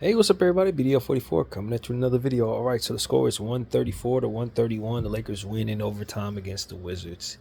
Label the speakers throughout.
Speaker 1: Hey, what's up, everybody? BDL44 coming at you with another video. All right, so the score is 134 to 131. The Lakers win in overtime against the Wizards.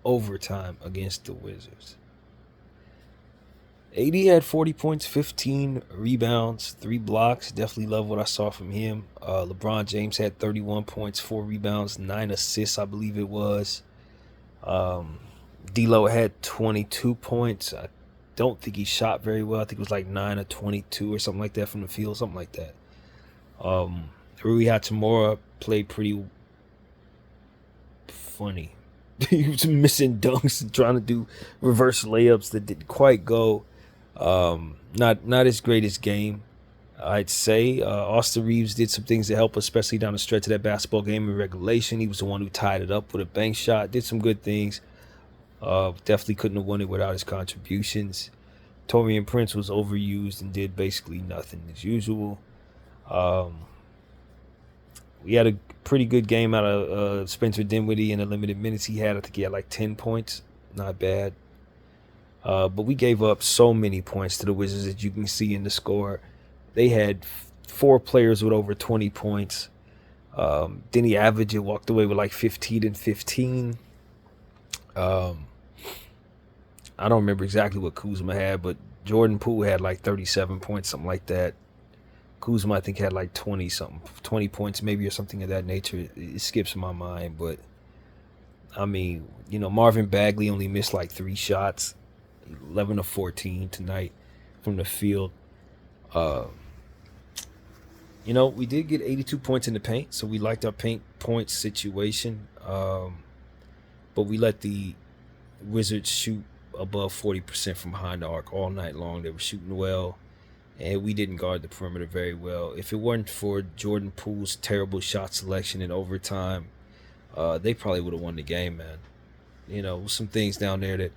Speaker 1: Overtime against the Wizards. AD had 40 points, 15 rebounds, 3 blocks. Definitely love what I saw from him. LeBron James had 31 points, 4 rebounds, 9 assists, I believe it was. D'Lo had 22 points. I don't think he shot very well. I think it was like 9 or 22 or something like that from the field, something like that. Rui Hachimura played pretty funny. He was missing dunks and trying to do reverse layups that didn't quite go. Not as great as game, I'd say. Austin Reeves did some things to help, especially down the stretch of that basketball game in regulation. He was the one who tied it up with a bank shot. Did some good things. Definitely couldn't have won it without his contributions. Taurean Prince was overused and did basically nothing as usual. We had a pretty good game out of Spencer Dinwiddie in the limited minutes he had. I think he had like 10 points. Not bad. But we gave up so many points to the Wizards that you can see in the score. They had 4 players with over 20 points. Denny Avdija walked away with like 15 and 15. I don't remember exactly what Kuzma had, but Jordan Poole had like 37 points, something like that. Kuzma, I think, had like 20 points maybe, or something of that nature. It skips my mind, but I mean, Marvin Bagley only missed like 3 shots, 11 of 14 tonight from the field. We did get 82 points in the paint, so we liked our paint points situation. But we let the Wizards shoot above 40% from behind the arc all night long. They were shooting well, and we didn't guard the perimeter very well. If it weren't for Jordan Poole's terrible shot selection in overtime, they probably would have won the game, man. Some things down there that,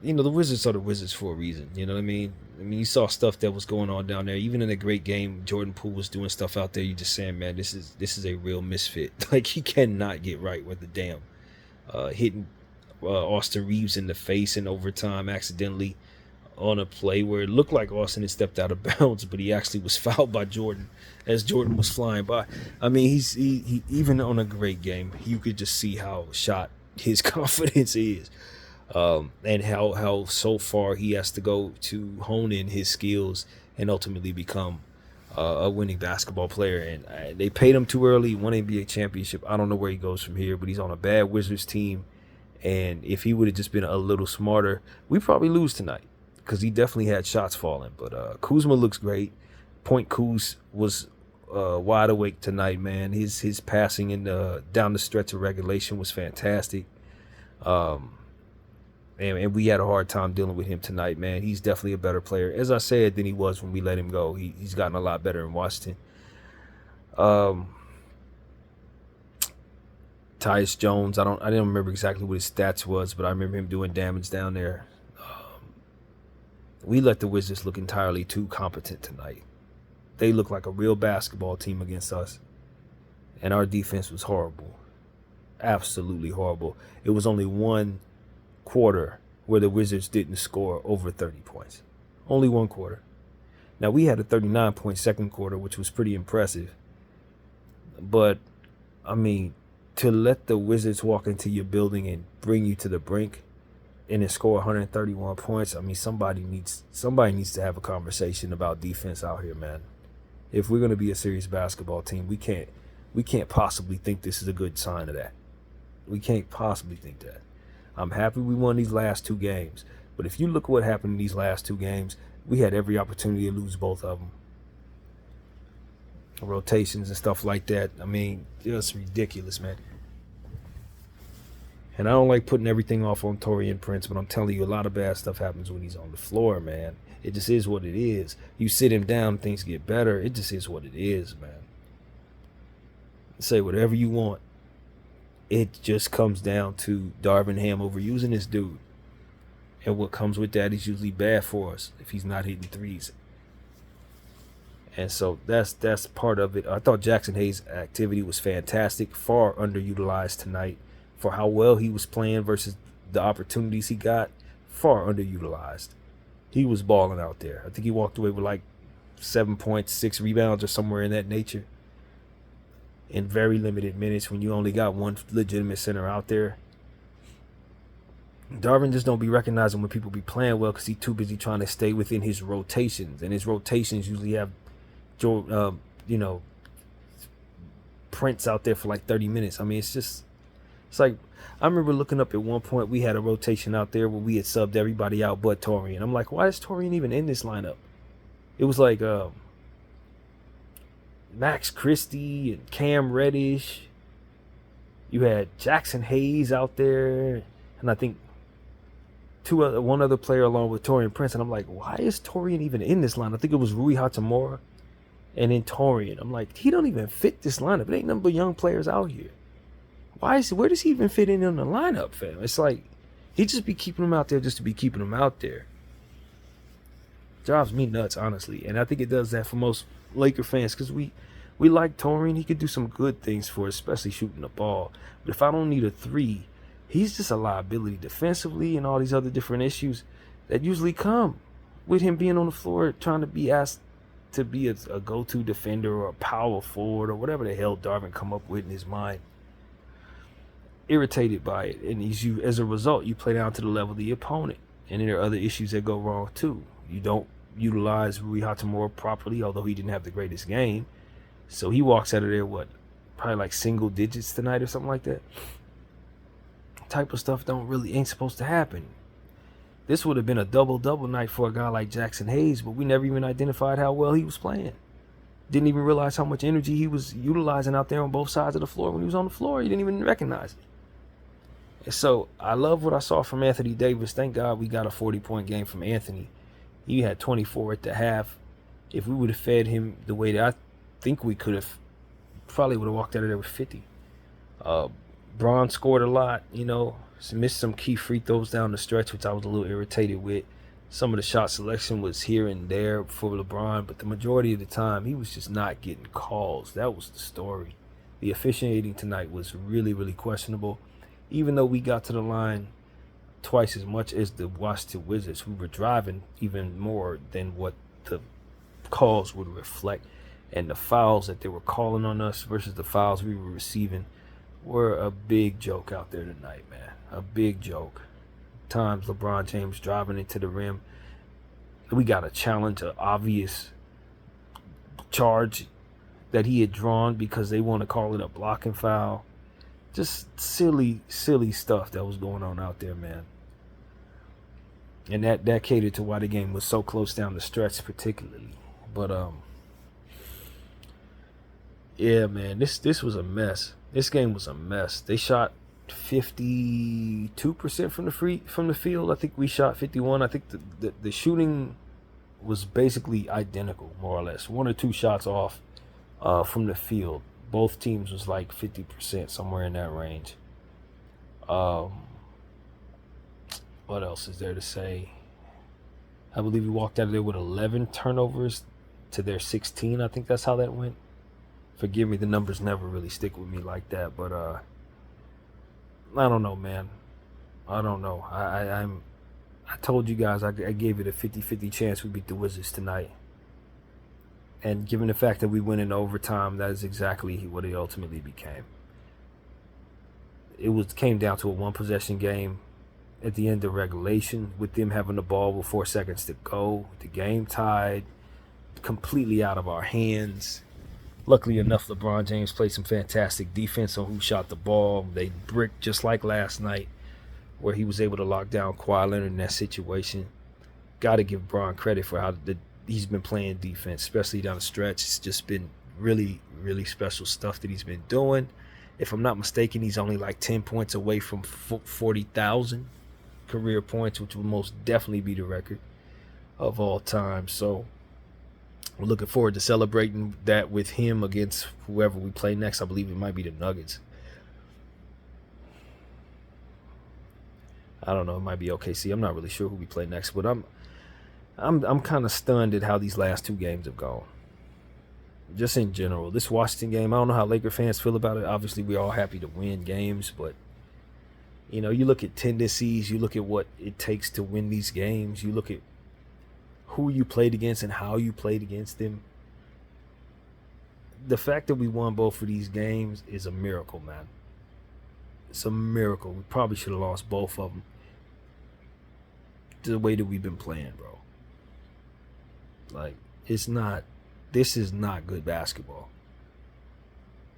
Speaker 1: the Wizards are the Wizards for a reason. You know what I mean? You saw stuff that was going on down there. Even in a great game, Jordan Poole was doing stuff out there. You just saying, man, this is a real misfit. Like, he cannot get right with the damn. Hitting Austin Reeves in the face in overtime accidentally on a play where it looked like Austin had stepped out of bounds, but he actually was fouled by Jordan as Jordan was flying by. I mean, he even on a great game, you could just see how shot his confidence is, and how so far he has to go to hone in his skills and ultimately become a winning basketball player. And they paid him too early. He won NBA championship. I don't know where he goes from here, but he's on a bad Wizards team. And if he would have just been a little smarter, we probably lose tonight, because he definitely had shots falling. But Kuzma looks great. Point Kuz was wide awake tonight, man. His passing in down the stretch of regulation was fantastic. And we had a hard time dealing with him tonight, man. He's definitely a better player, as I said, than he was when we let him go. He's gotten a lot better in Washington. Tyus Jones, I didn't remember exactly what his stats was, but I remember him doing damage down there. We let the Wizards look entirely too competent tonight. They looked like a real basketball team against us, and our defense was horrible. Absolutely horrible. It was only one quarter where the Wizards didn't score over 30 points. Only one quarter. Now, we had a 39-point second quarter, which was pretty impressive. But, I mean, to let the Wizards walk into your building and bring you to the brink and then score 131 points, I mean, somebody needs to have a conversation about defense out here, man. If we're going to be a serious basketball team, we can't possibly think this is a good sign of that. We can't possibly think that. I'm happy we won these last 2 games, but if you look at what happened in these last 2 games, we had every opportunity to lose both of them. Rotations and stuff like that. I mean, just ridiculous, man. And I don't like putting everything off on Taurean Prince, but I'm telling you, a lot of bad stuff happens when he's on the floor, man. It just is what it is. You sit him down, things get better. It just is what it is, man. Say whatever you want. It just comes down to Darvin Ham overusing this dude. And what comes with that is usually bad for us if he's not hitting threes. And so that's part of it. I thought Jackson Hayes' activity was fantastic, far underutilized tonight for how well he was playing versus the opportunities he got. Far underutilized. he was balling out there. I think he walked away with like 7.6 rebounds or somewhere in that nature in very limited minutes when you only got one legitimate center out there. Darvin just don't be recognizing when people be playing well because he's too busy trying to stay within his rotations, and his rotations usually have, Prince out there for like 30 minutes. I mean, it's like, I remember looking up at one point, we had a rotation out there where we had subbed everybody out but Torian. I'm like, why is Torian even in this lineup? It was like Max Christie and Cam Reddish. You had Jackson Hayes out there, and I think one other player along with Torian Prince. And I'm like, why is Torian even in this line? I think it was Rui Hachimura and then Torian. I'm like, he don't even fit this lineup. It ain't number of young players out here. Where does he even fit in the lineup, fam? It's like he just be keeping them out there just to be keeping them out there. Drives me nuts, honestly. And I think it does that for most Laker fans because we like Torian. He could do some good things for us, especially shooting the ball. But if I don't need a three, he's just a liability defensively and all these other different issues that usually come with him being on the floor trying to be asked to be a go-to defender or a power forward or whatever the hell Darvin come up with in his mind. Irritated by it, and as a result, you play down to the level of the opponent, and then there are other issues that go wrong too. You don't utilize Rui Hachimura properly, although he didn't have the greatest game, so he walks out of there probably like single digits tonight or something like that. Type of stuff ain't supposed to happen. This would have been a double night for a guy like Jackson Hayes, but we never even identified how well he was playing. Didn't even realize how much energy he was utilizing out there on both sides of the floor. When he was on the floor, you didn't even recognize it. So I love what I saw from Anthony Davis. Thank God we got a 40-point game from Anthony. He had 24 at the half. If we would have fed him the way that I think we could have, probably would have walked out of there with 50. Bron scored a lot, missed some key free throws down the stretch, which I was a little irritated with. Some of the shot selection was here and there for LeBron, but the majority of the time he was just not getting calls. That was the story. The officiating tonight was really, really questionable. Even though we got to the line twice as much as the Washington Wizards, we were driving even more than what the calls would reflect. And the fouls that they were calling on us versus the fouls we were receiving were a big joke out there tonight, man. A big joke. Times LeBron James driving into the rim. We got a challenge, an obvious charge that he had drawn because they want to call it a blocking foul. Just silly stuff that was going on out there, man. And that catered to why the game was so close down the stretch, particularly. But yeah, man, this was a mess. This game was a mess. They shot 52% from the field. I think we shot 51. I think the shooting was basically identical, more or less. One or two shots off from the field. Both teams was like 50%, somewhere in that range. What else is there to say? I believe we walked out of there with 11 turnovers to their 16. I think that's how that went. Forgive me, the numbers never really stick with me like that, but I don't know, man. I don't know. I told you guys I gave it a 50-50 chance we beat the Wizards tonight. And given the fact that we went in overtime, that is exactly what it ultimately became. It came down to a one-possession game at the end of regulation, with them having the ball with 4 seconds to go. The game tied, completely out of our hands. Luckily enough, LeBron James played some fantastic defense on who shot the ball. They bricked just like last night, where he was able to lock down Kawhi Leonard in that situation. Got to give Bron credit for how he's been playing defense, especially down the stretch. It's just been really, really special stuff that he's been doing. If I'm not mistaken, he's only like 10 points away from 40,000 career points, which will most definitely be the record of all time. So we're looking forward to celebrating that with him against whoever we play next. I believe it might be the Nuggets. I don't know. It might be OKC. I'm not really sure who we play next, but I'm kind of stunned at how these last two games have gone. Just in general, this Washington game, I don't know how Laker fans feel about it. Obviously, we're all happy to win games, but you look at tendencies, you look at what it takes to win these games, you look at who you played against and how you played against them. The fact that we won both of these games is a miracle, man. It's a miracle. We probably should have lost both of them. The way that we've been playing, bro. Like, this is not good basketball.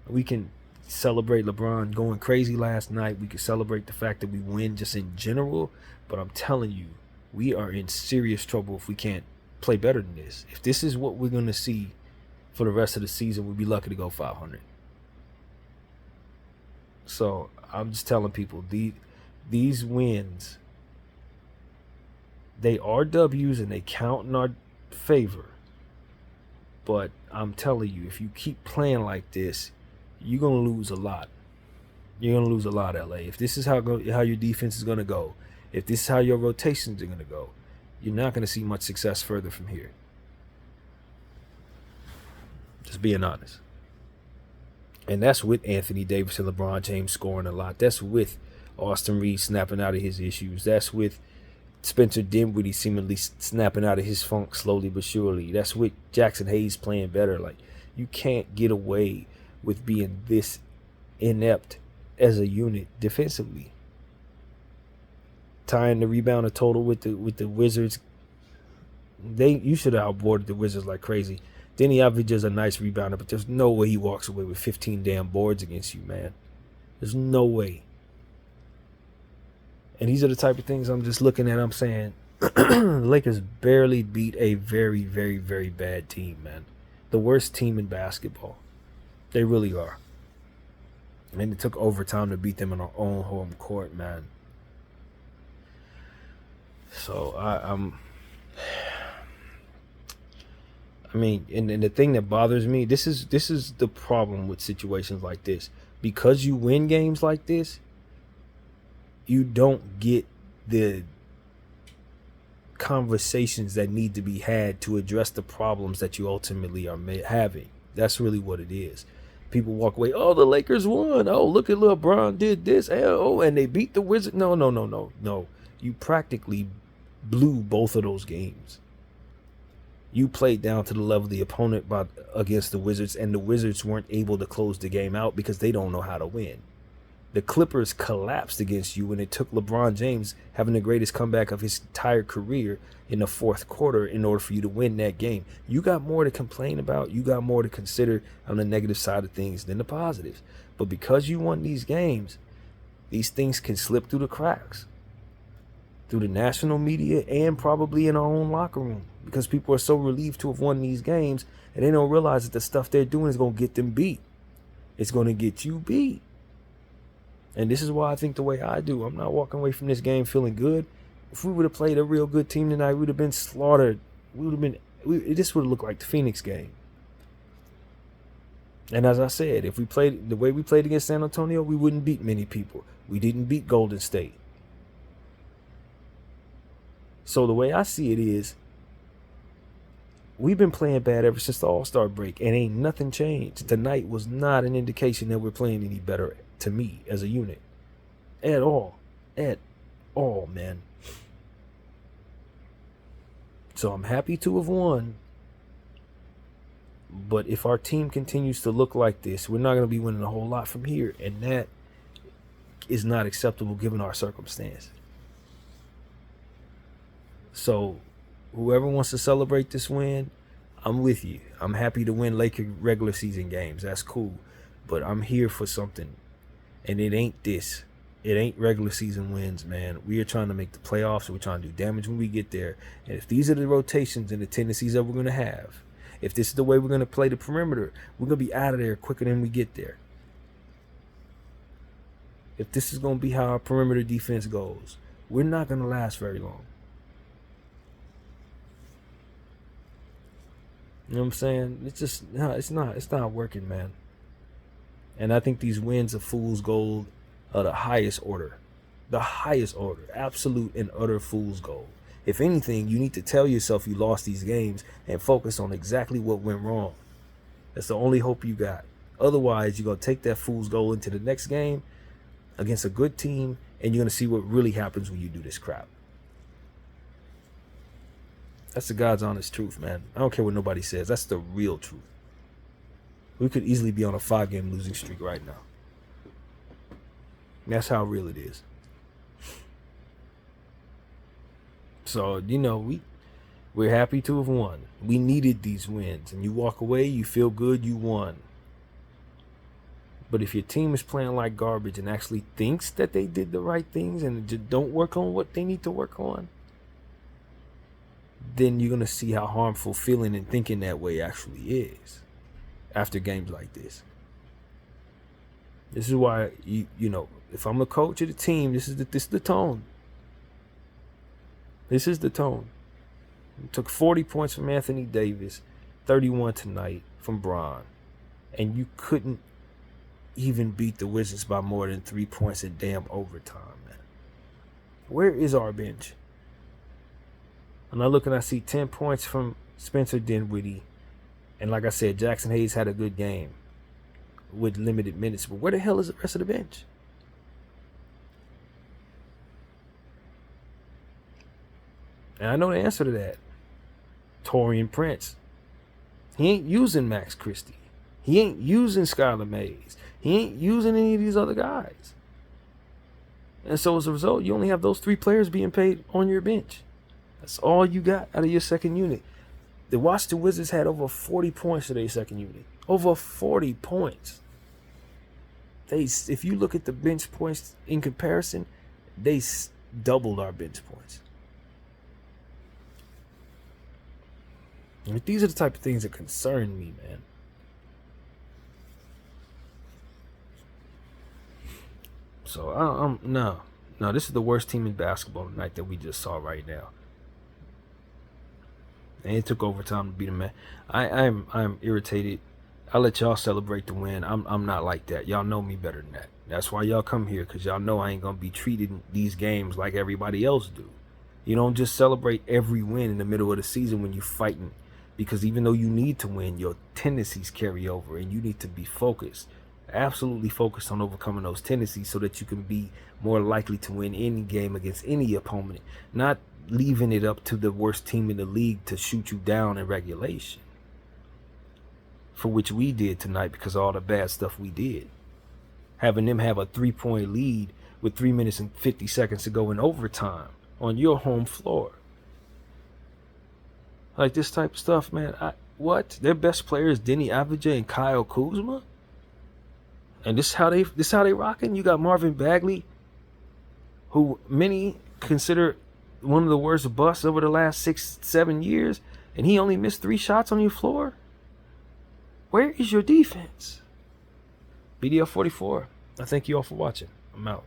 Speaker 1: We can celebrate LeBron going crazy last night. We can celebrate the fact that we win just in general. But I'm telling you, we are in serious trouble if we can't play better than this. If this is what we're going to see for the rest of the season, we'd be lucky to go 500. So I'm just telling people, these wins, they are W's and they count in our favor. But I'm telling you, if you keep playing like this, you're going to lose a lot. You're going to lose a lot, LA. If this is how your defense is going to go, if this is how your rotations are going to go, you're not going to see much success further from here. Just being honest. And that's with Anthony Davis and LeBron James scoring a lot. That's with Austin Reeves snapping out of his issues. That's with Spencer Dinwiddie seemingly snapping out of his funk slowly but surely. That's with Jackson Hayes playing better. Like, you can't get away with being this inept as a unit defensively. Tying the rebounder total with the Wizards. You should have outboarded the Wizards like crazy. Denny Avdija is a nice rebounder, but there's no way he walks away with 15 damn boards against you, man. There's no way. And these are the type of things I'm just looking at. I'm saying the Lakers barely beat a very, very, very bad team, man. The worst team in basketball. They really are. And it took overtime to beat them in our own home court, man. So I mean, and the thing that bothers me, this is the problem with situations like this. Because you win games like this, you don't get the conversations that need to be had to address the problems that you ultimately are having. That's really what it is. People walk away, oh, the Lakers won. Oh, look at LeBron did this. Oh, and they beat the Wizards. No. You practically blew both of those games. You played down to the level of the opponent against the Wizards, and the Wizards weren't able to close the game out because they don't know how to win. The Clippers collapsed against you, and it took LeBron James having the greatest comeback of his entire career in the fourth quarter in order for you to win that game. You got more to complain about. You got more to consider on the negative side of things than the positives. But because you won these games, these things can slip through the cracks. Through the national media and probably in our own locker room. Because people are so relieved to have won these games, and they don't realize that the stuff they're doing is going to get them beat. It's going to get you beat. And this is why I think the way I do. I'm not walking away from this game feeling good. If we would have played a real good team tonight, we would have been slaughtered. This would have looked like the Phoenix game. And as I said, if we played the way we played against San Antonio, we wouldn't beat many people. We didn't beat Golden State. So the way I see it is, we've been playing bad ever since the All-Star break, and ain't nothing changed. Tonight was not an indication that we're playing any better to me as a unit. At all, man. So I'm happy to have won. But if our team continues to look like this, we're not going to be winning a whole lot from here. And that is not acceptable given our circumstance. So whoever wants to celebrate this win, I'm with you. I'm happy to win Laker regular season games. That's cool. But I'm here for something. And it ain't this. It ain't regular season wins, man. We are trying to make the playoffs. We're trying to do damage when we get there. And if these are the rotations and the tendencies that we're going to have, if this is the way we're going to play the perimeter, we're going to be out of there quicker than we get there. If this is going to be how our perimeter defense goes, we're not going to last very long. You know what I'm saying? It's just, no, it's not working, man. And I think these wins of fool's gold are the highest order. The highest order. Absolute and utter fool's gold. If anything, you need to tell yourself you lost these games and focus on exactly what went wrong. That's the only hope you got. Otherwise, you're going to take that fool's gold into the next game against a good team, and you're going to see what really happens when you do this crap. That's the God's honest truth, man. I don't care what nobody says. That's the real truth. We could easily be on a 5-game losing streak right now. That's how real it is. So, we're happy to have won. We needed these wins. And you walk away, you feel good, you won. But if your team is playing like garbage and actually thinks that they did the right things and just don't work on what they need to work on, then you're going to see how harmful feeling and thinking that way actually is after games like this. This is why, if I'm the coach of the team, this is the tone. This is the tone. It took 40 points from Anthony Davis, 31 tonight from Bron, and you couldn't even beat the Wizards by more than 3 points in damn overtime, man. Where is our bench? And I look and I see 10 points from Spencer Dinwiddie. And like I said, Jackson Hayes had a good game with limited minutes. But where the hell is the rest of the bench? And I know the answer to that. Taurean Prince. He ain't using Max Christie. He ain't using Skylar Mays. He ain't using any of these other guys. And so as a result, you only have those 3 players being paid on your bench. That's all you got out of your second unit. The Washington Wizards had over 40 points to their second unit. Over 40 points. If you look at the bench points in comparison, they doubled our bench points. And these are the type of things that concern me, man. So no, this is the worst team in basketball tonight that we just saw right now. And it took overtime to beat them, man. I'm irritated. I let y'all celebrate the win. I'm not like that. Y'all know me better than that. That's why y'all come here, because y'all know I ain't gonna be treating these games like everybody else do. You don't just celebrate every win in the middle of the season when you're fighting, because even though you need to win, your tendencies carry over, and you need to be focused. Absolutely focused on overcoming those tendencies so that you can be more likely to win any game against any opponent, not leaving it up to the worst team in the league to shoot you down in regulation, for which we did tonight because of all the bad stuff we did. Having them have a 3-point lead with 3 minutes and 50 seconds to go in overtime on your home floor. Like this type of stuff, man. What? Their best players, Denny Avdija and Kyle Kuzma? And this how they rocking? You got Marvin Bagley, who many consider one of the worst busts over the last 6-7 years, and he only missed 3 shots on your floor? Where is your defense? BDL 44. I thank you all for watching. I'm out.